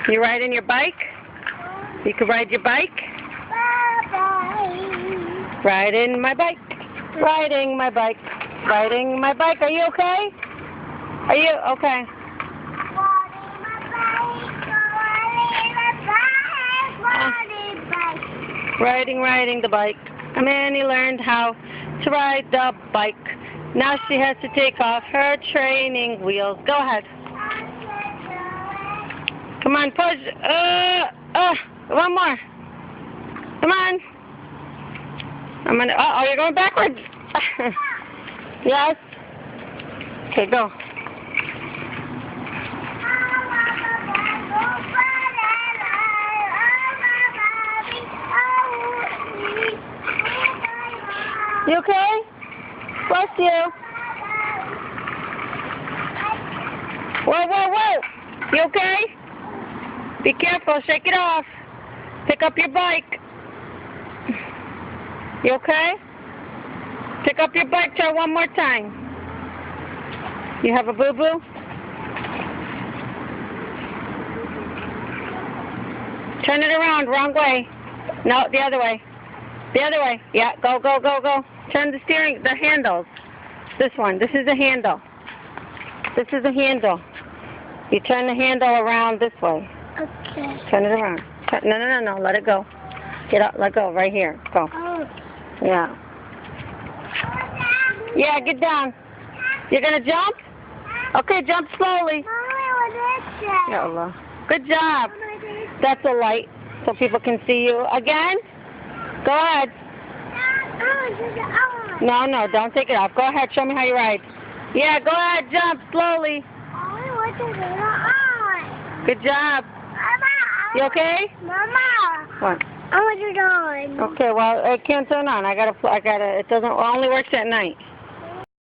You riding your bike? You can ride your bike? Riding my bike. Riding my bike. Riding my bike. Are you okay? Are you okay? Riding the bike. Manny learned how to ride the bike. Now she has to take off her training wheels. Go ahead. Come on, push. One more. Come on. Oh, you're going backwards. Yes. Okay, go. You okay? Bless you. Whoa, whoa, whoa. You okay? Be careful. Shake it off. Pick up your bike. You okay? Pick up your bike. Try one more time. You have a boo-boo? Turn it around. Wrong way. No, the other way. The other way. Yeah, go, go, go, go. Turn the the handles. This one. This is the handle. This is the handle. You turn the handle around this way. Okay. Turn it around. No. Let it go. Get up. Let go. Right here. Go. Oh. Yeah. Yeah, get down. You're going to jump? Okay, jump slowly. Ya Allah. Good job. That's a light so people can see you. Again? Go ahead. No, don't take it off. Go ahead, show me how you ride. Yeah, go ahead, jump slowly. Good job. You okay? Mama. What? I want to turn on. Okay, well, it can't turn on. It only works at night.